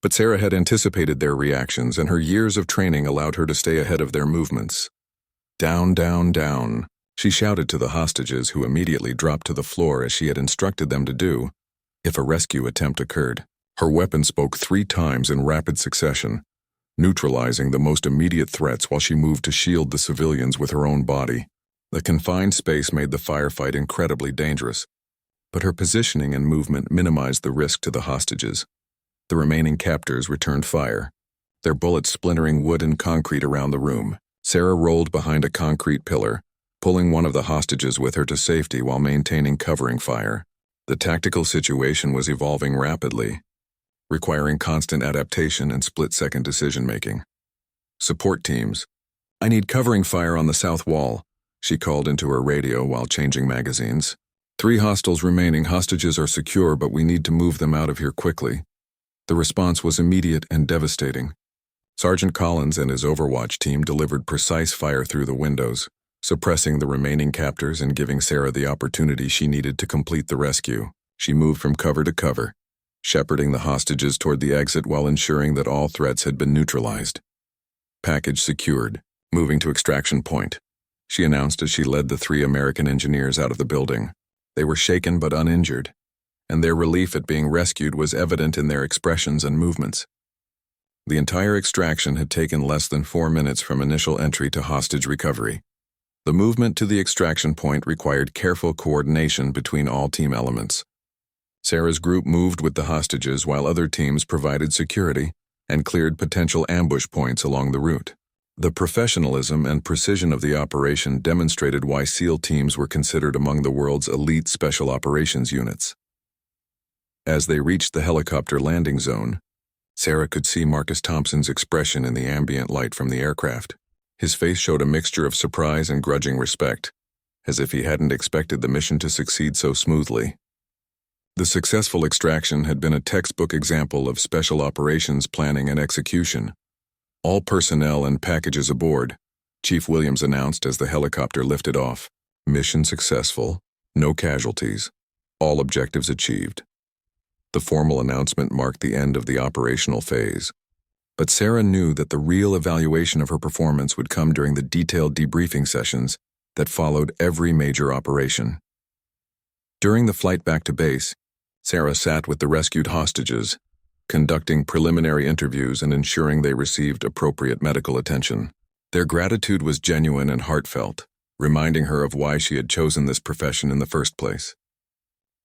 But Sarah had anticipated their reactions, and her years of training allowed her to stay ahead of their movements. "Down, down, down," she shouted to the hostages, who immediately dropped to the floor as she had instructed them to do. if a rescue attempt occurred. Her weapon spoke 3 times in rapid succession, neutralizing the most immediate threats while she moved to shield the civilians with her own body. The confined space made the firefight incredibly dangerous, but her positioning and movement minimized the risk to the hostages. The remaining captors returned fire, their bullets splintering wood and concrete around the room. Sarah rolled behind a concrete pillar, pulling one of the hostages with her to safety while maintaining covering fire. The tactical situation was evolving rapidly, requiring constant adaptation and split-second decision-making. Support teams. "I need covering fire on the south wall," she called into her radio while changing magazines. "3 hostiles remaining. Hostages are secure, but we need to move them out of here quickly." The response was immediate and devastating. Sergeant Collins and his Overwatch team delivered precise fire through the windows, suppressing the remaining captors and giving Sarah the opportunity she needed to complete the rescue. She moved from cover to cover, shepherding the hostages toward the exit while ensuring that all threats had been neutralized. "Package secured. Moving to extraction point," she announced as she led the 3 American engineers out of the building. They were shaken but uninjured, and their relief at being rescued was evident in their expressions and movements. The entire extraction had taken less than 4 minutes from initial entry to hostage recovery. The movement to the extraction point required careful coordination between all team elements. Sarah's group moved with the hostages while other teams provided security and cleared potential ambush points along the route. The professionalism and precision of the operation demonstrated why SEAL teams were considered among the world's elite special operations units. As they reached the helicopter landing zone, Sarah could see Marcus Thompson's expression in the ambient light from the aircraft. His face showed a mixture of surprise and grudging respect, as if he hadn't expected the mission to succeed so smoothly. The successful extraction had been a textbook example of special operations planning and execution. "All personnel and packages aboard," Chief Williams announced as the helicopter lifted off. "Mission successful, no casualties, all objectives achieved." The formal announcement marked the end of the operational phase. But Sarah knew that the real evaluation of her performance would come during the detailed debriefing sessions that followed every major operation. During the flight back to base, Sarah sat with the rescued hostages, conducting preliminary interviews and ensuring they received appropriate medical attention. Their gratitude was genuine and heartfelt, reminding her of why she had chosen this profession in the first place.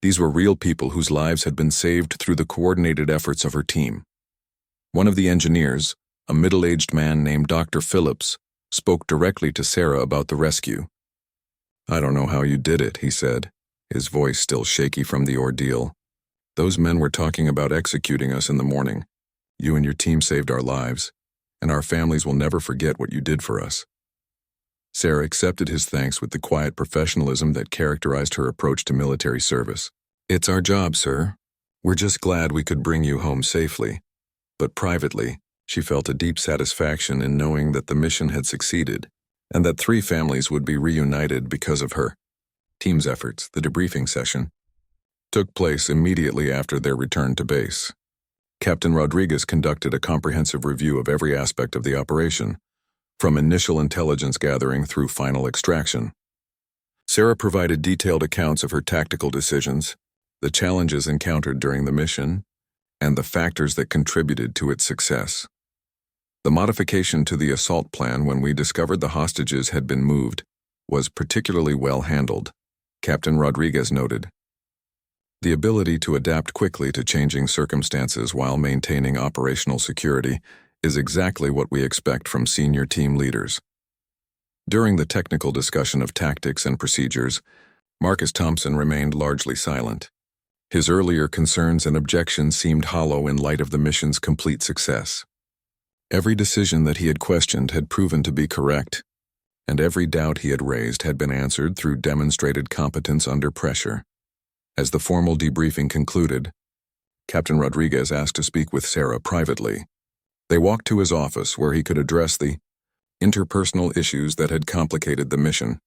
These were real people whose lives had been saved through the coordinated efforts of her team. One of the engineers, a middle-aged man named Dr. Phillips, spoke directly to Sarah about the rescue. "I don't know how you did it," he said, his voice still shaky from the ordeal. "Those men were talking about executing us in the morning. You and your team saved our lives, and our families will never forget what you did for us." Sarah accepted his thanks with the quiet professionalism that characterized her approach to military service. "It's our job, sir. We're just glad we could bring you home safely." But privately, she felt a deep satisfaction in knowing that the mission had succeeded, and that 3 families would be reunited because of her team's efforts. The debriefing session took place immediately after their return to base. Captain Rodriguez conducted a comprehensive review of every aspect of the operation, from initial intelligence gathering through final extraction. Sarah provided detailed accounts of her tactical decisions, the challenges encountered during the mission, and the factors that contributed to its success. The modification to the assault plan when we discovered the hostages had been moved was particularly well handled, Captain Rodriguez noted. The ability to adapt quickly to changing circumstances while maintaining operational security is exactly what we expect from senior team leaders. During the technical discussion of tactics and procedures, Marcus Thompson remained largely silent. His earlier concerns and objections seemed hollow in light of the mission's complete success. Every decision that he had questioned had proven to be correct, and every doubt he had raised had been answered through demonstrated competence under pressure. As the formal debriefing concluded, Captain Rodriguez asked to speak with Sarah privately. They walked to his office where he could address the interpersonal issues that had complicated the mission,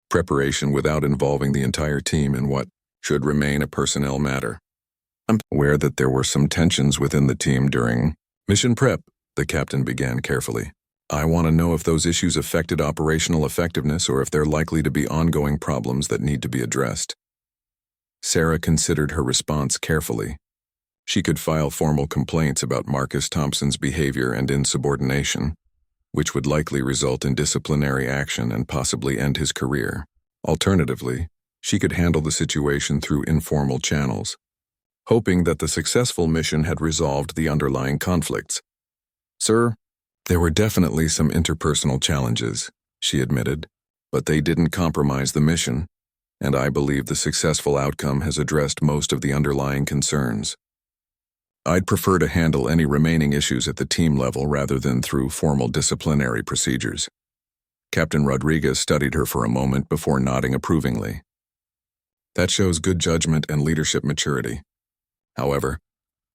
preparation without involving the entire team in what should remain a personnel matter. "I'm aware that there were some tensions within the team during mission prep," the captain began carefully. "I want to know if those issues affected operational effectiveness or if they're likely to be ongoing problems that need to be addressed." Sarah considered her response carefully. She could file formal complaints about Marcus Thompson's behavior and insubordination, which would likely result in disciplinary action and possibly end his career. Alternatively, she could handle the situation through informal channels, hoping that the successful mission had resolved the underlying conflicts. "Sir, there were definitely some interpersonal challenges," she admitted, "but they didn't compromise the mission, and I believe the successful outcome has addressed most of the underlying concerns. I'd prefer to handle any remaining issues at the team level rather than through formal disciplinary procedures." Captain Rodriguez studied her for a moment before nodding approvingly. "That shows good judgment and leadership maturity. However,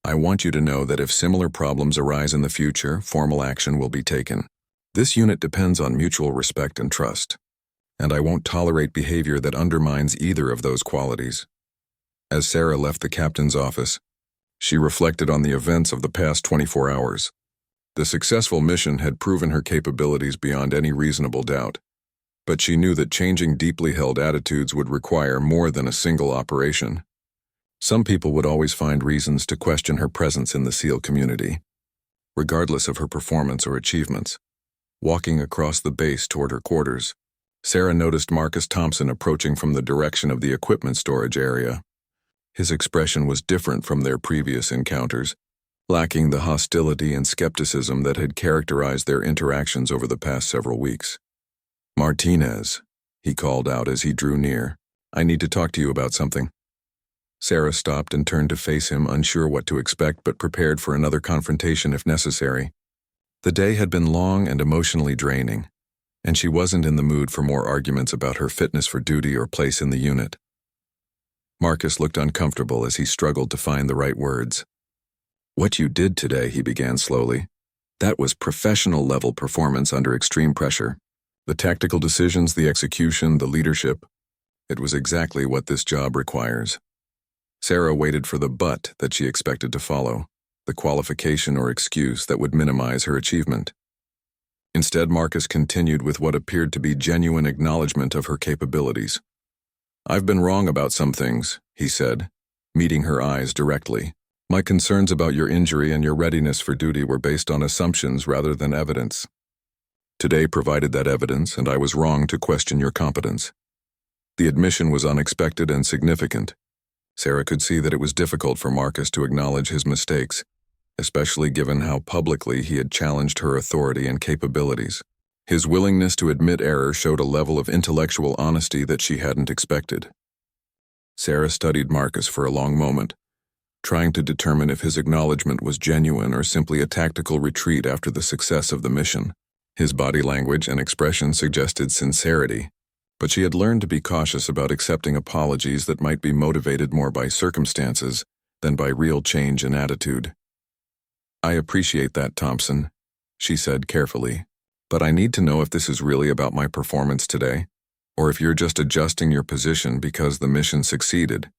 I want you to know that if similar problems arise in the future, formal action will be taken. This unit depends on mutual respect and trust, and I won't tolerate behavior that undermines either of those qualities." As Sarah left the captain's office, she reflected on the events of the past 24 hours. The successful mission had proven her capabilities beyond any reasonable doubt, but she knew that changing deeply held attitudes would require more than a single operation. Some people would always find reasons to question her presence in the SEAL community, regardless of her performance or achievements. Walking across the base toward her quarters, Sarah noticed Marcus Thompson approaching from the direction of the equipment storage area. His expression was different from their previous encounters, lacking the hostility and skepticism that had characterized their interactions over the past several weeks. "Martinez," he called out as he drew near, "I need to talk to you about something." Sarah stopped and turned to face him, unsure what to expect but prepared for another confrontation if necessary. The day had been long and emotionally draining, and she wasn't in the mood for more arguments about her fitness for duty or place in the unit. Marcus looked uncomfortable as he struggled to find the right words. "What you did today," he began slowly, "that was professional-level performance under extreme pressure. The tactical decisions, the execution, the leadership. It was exactly what this job requires." Sarah waited for the but that she expected to follow, the qualification or excuse that would minimize her achievement. Instead, Marcus continued with what appeared to be genuine acknowledgement of her capabilities. "I've been wrong about some things," he said, meeting her eyes directly. "My concerns about your injury and your readiness for duty were based on assumptions rather than evidence. Today provided that evidence, and I was wrong to question your competence." The admission was unexpected and significant. Sarah could see that it was difficult for Marcus to acknowledge his mistakes, especially given how publicly he had challenged her authority and capabilities. His willingness to admit error showed a level of intellectual honesty that she hadn't expected. Sarah studied Marcus for a long moment, trying to determine if his acknowledgement was genuine or simply a tactical retreat after the success of the mission. His body language and expression suggested sincerity, but she had learned to be cautious about accepting apologies that might be motivated more by circumstances than by real change in attitude. "I appreciate that, Thompson," she said carefully, "but I need to know if this is really about my performance today, or if you're just adjusting your position because the mission succeeded.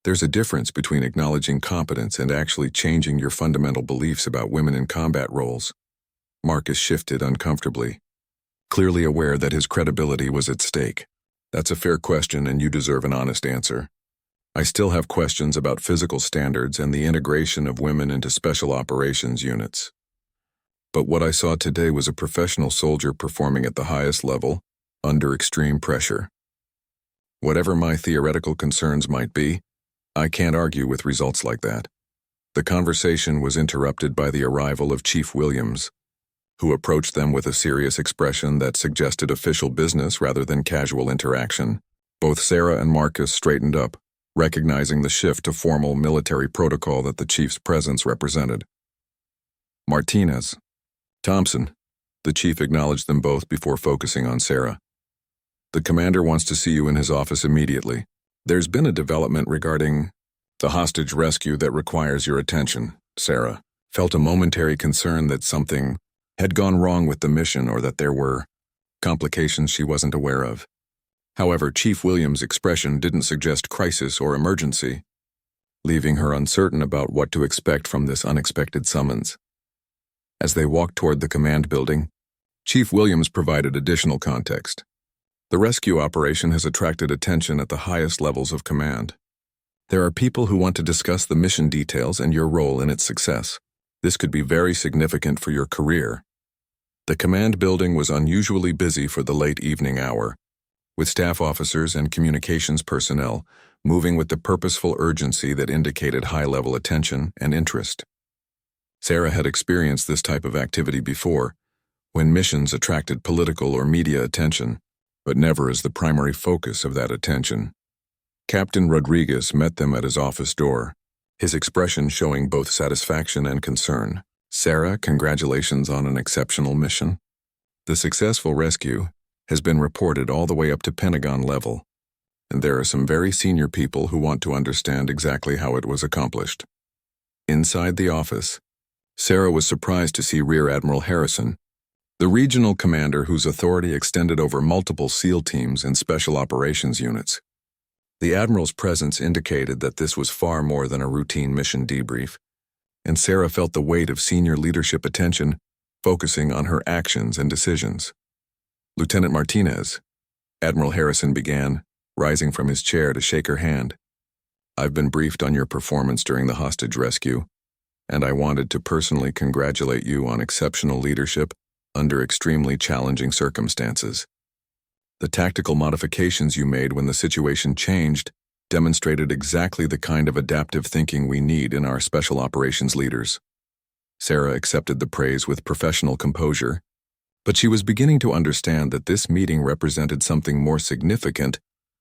There's a difference between acknowledging competence and actually changing your fundamental beliefs about women in combat roles." Marcus shifted uncomfortably, clearly aware that his credibility was at stake. "That's a fair question, and you deserve an honest answer. I still have questions about physical standards and the integration of women into special operations units. But what I saw today was a professional soldier performing at the highest level, under extreme pressure. Whatever my theoretical concerns might be, I can't argue with results like that." The conversation was interrupted by the arrival of Chief Williams, who approached them with a serious expression that suggested official business rather than casual interaction. Both Sarah and Marcus straightened up, recognizing the shift to formal military protocol that the chief's presence represented. "Martinez. Thompson." The chief acknowledged them both before focusing on Sarah. "The commander wants to see you in his office immediately. There's been a development regarding the hostage rescue that requires your attention." Sarah felt a momentary concern that something had gone wrong with the mission or that there were complications she wasn't aware of. However, Chief Williams' expression didn't suggest crisis or emergency, leaving her uncertain about what to expect from this unexpected summons. As they walked toward the command building, Chief Williams provided additional context. "The rescue operation has attracted attention at the highest levels of command. There are people who want to discuss the mission details and your role in its success. This could be very significant for your career. The command building was unusually busy for the late evening hour, with staff officers and communications personnel moving with the purposeful urgency that indicated high-level attention and interest. Sarah had experienced this type of activity before, when missions attracted political or media attention, but never as the primary focus of that attention. Captain Rodriguez met them at his office door, his expression showing both satisfaction and concern. "Sarah, congratulations on an exceptional mission. The successful rescue has been reported all the way up to Pentagon level, and there are some very senior people who want to understand exactly how it was accomplished." Inside the office, Sarah was surprised to see Rear Admiral Harrison, the regional commander whose authority extended over multiple SEAL teams and special operations units. The Admiral's presence indicated that this was far more than a routine mission debrief, and Sarah felt the weight of senior leadership attention focusing on her actions and decisions. "Lieutenant Martinez," Admiral Harrison began, rising from his chair to shake her hand. "I've been briefed on your performance during the hostage rescue, and I wanted to personally congratulate you on exceptional leadership under extremely challenging circumstances. The tactical modifications you made when the situation changed demonstrated exactly the kind of adaptive thinking we need in our special operations leaders." Sarah accepted the praise with professional composure, but she was beginning to understand that this meeting represented something more significant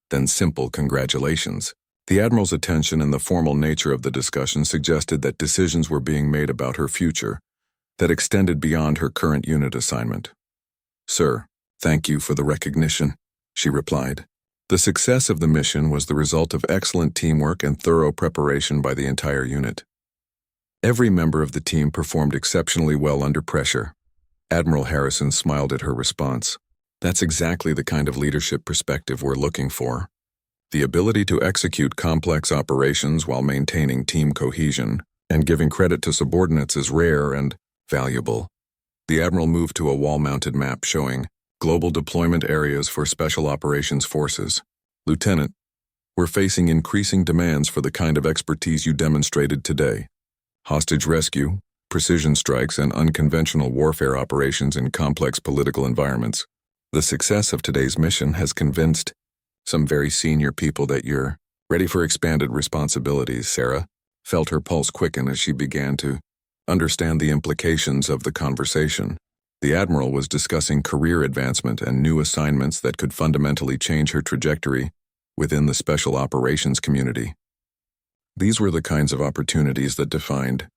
than simple congratulations. The Admiral's attention and the formal nature of the discussion suggested that decisions were being made about her future that extended beyond her current unit assignment. "Sir, thank you for the recognition," she replied. The success of the mission was the result of excellent teamwork and thorough preparation by the entire unit. Every member of the team performed exceptionally well under pressure. Admiral Harrison smiled at her response. "That's exactly the kind of leadership perspective we're looking for. The ability to execute complex operations while maintaining team cohesion and giving credit to subordinates is rare and valuable." The Admiral moved to a wall-mounted map showing global deployment areas for Special Operations Forces. "Lieutenant, we're facing increasing demands for the kind of expertise you demonstrated today. Hostage rescue, precision strikes, and unconventional warfare operations in complex political environments. The success of today's mission has convinced some very senior people that you're ready for expanded responsibilities." Sarah felt her pulse quicken as she began to understand the implications of the conversation. The Admiral was discussing career advancement and new assignments that could fundamentally change her trajectory within the special operations community. These were the kinds of opportunities that defined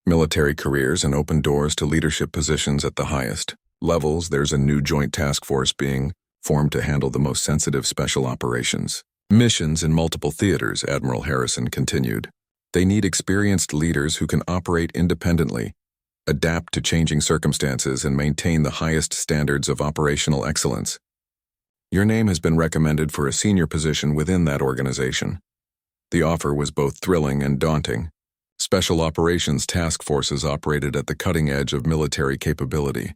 military careers and opened doors to leadership positions at the highest levels. "There's a new joint task force being formed to handle the most sensitive special operations missions in multiple theaters," Admiral Harrison continued. "They need experienced leaders who can operate independently, adapt to changing circumstances, and maintain the highest standards of operational excellence. Your name has been recommended for a senior position within that organization." The offer was both thrilling and daunting. Special operations task forces operated at the cutting edge of military capability,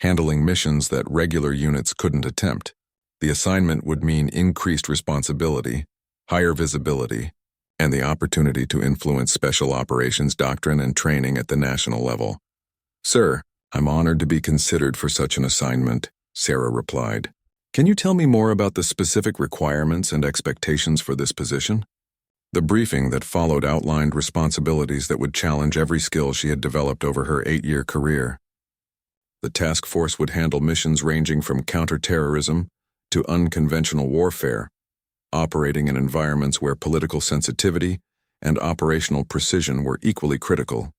handling missions that regular units couldn't attempt. The assignment would mean increased responsibility, higher visibility, and the opportunity to influence special operations doctrine and training at the national level. "Sir, I'm honored to be considered for such an assignment," Sarah replied. "Can you tell me more about the specific requirements and expectations for this position?" The briefing that followed outlined responsibilities that would challenge every skill she had developed over her 8-year career. The task force would handle missions ranging from counterterrorism to unconventional warfare, operating in environments where political sensitivity and operational precision were equally critical.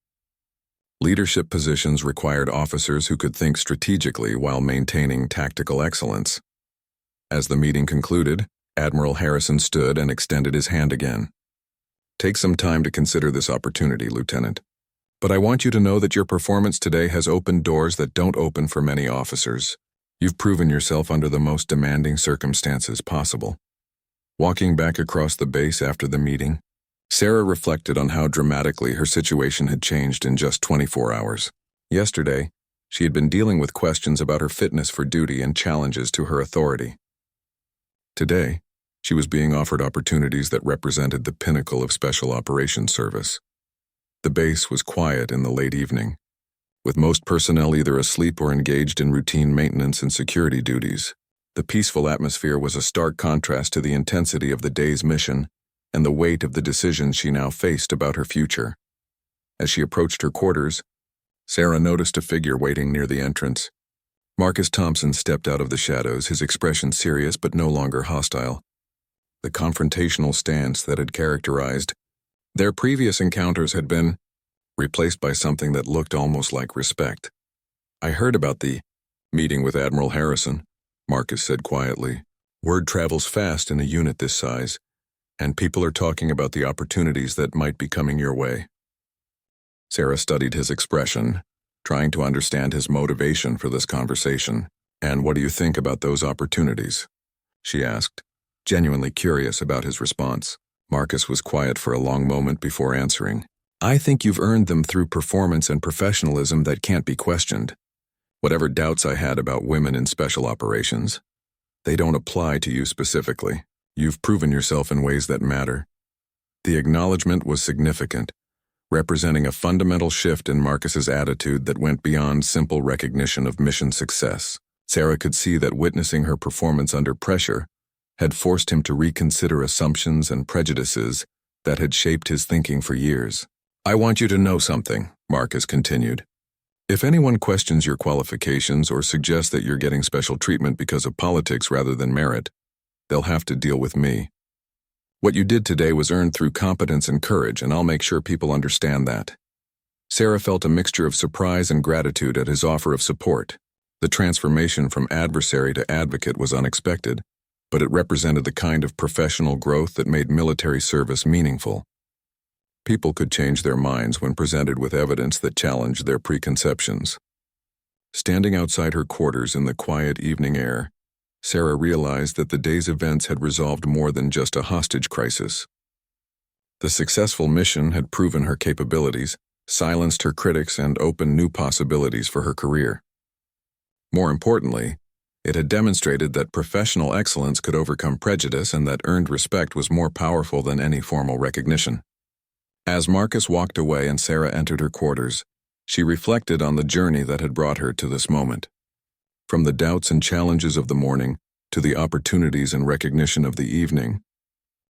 Leadership positions required officers who could think strategically while maintaining tactical excellence. As the meeting concluded, Admiral Harrison stood and extended his hand again. "Take some time to consider this opportunity, Lieutenant. But I want you to know that your performance today has opened doors that don't open for many officers. You've proven yourself under the most demanding circumstances possible." Walking back across the base after the meeting, Sarah reflected on how dramatically her situation had changed in just 24 hours. Yesterday, she had been dealing with questions about her fitness for duty and challenges to her authority. Today, She was being offered opportunities that represented the pinnacle of special operations service. The base was quiet in the late evening, with most personnel either asleep or engaged in routine maintenance and security duties. The peaceful atmosphere was a stark contrast to the intensity of the day's mission and the weight of the decisions she now faced about her future. As she approached her quarters, Sarah noticed a figure waiting near the entrance. Marcus Thompson stepped out of the shadows, his expression serious but no longer hostile. The confrontational stance that had characterized their previous encounters had been replaced by something that looked almost like respect. "I heard about the meeting with Admiral Harrison," Marcus said quietly. "Word travels fast in a unit this size, and people are talking about the opportunities that might be coming your way." Sarah studied his expression, trying to understand his motivation for this conversation. "And what do you think about those opportunities?" she asked, genuinely curious about his response. Marcus was quiet for a long moment before answering. "I think you've earned them through performance and professionalism that can't be questioned. Whatever doubts I had about women in special operations, they don't apply to you specifically. You've proven yourself in ways that matter." The acknowledgement was significant, representing a fundamental shift in Marcus's attitude that went beyond simple recognition of mission success. Sarah could see that witnessing her performance under pressure had forced him to reconsider assumptions and prejudices that had shaped his thinking for years. "I want you to know something," Marcus continued. "If anyone questions your qualifications or suggests that you're getting special treatment because of politics rather than merit, they'll have to deal with me. What you did today was earned through competence and courage, and I'll make sure people understand that." Sarah felt a mixture of surprise and gratitude at his offer of support. The transformation from adversary to advocate was unexpected, but it represented the kind of professional growth that made military service meaningful. People could change their minds when presented with evidence that challenged their preconceptions. Standing outside her quarters in the quiet evening air, Sarah realized that the day's events had resolved more than just a hostage crisis. The successful mission had proven her capabilities, silenced her critics, and opened new possibilities for her career. More importantly, it had demonstrated that professional excellence could overcome prejudice and that earned respect was more powerful than any formal recognition. As Marcus walked away and Sarah entered her quarters, she reflected on the journey that had brought her to this moment. From the doubts and challenges of the morning to the opportunities and recognition of the evening,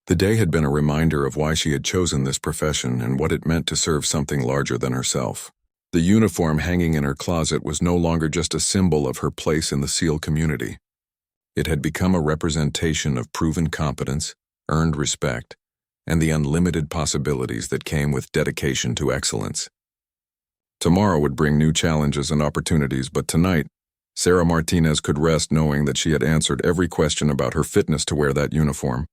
the day had been a reminder of why she had chosen this profession and what it meant to serve something larger than herself. The uniform hanging in her closet was no longer just a symbol of her place in the SEAL community. It had become a representation of proven competence, earned respect, and the unlimited possibilities that came with dedication to excellence. Tomorrow would bring new challenges and opportunities, but tonight, Sarah Martinez could rest knowing that she had answered every question about her fitness to wear that uniform.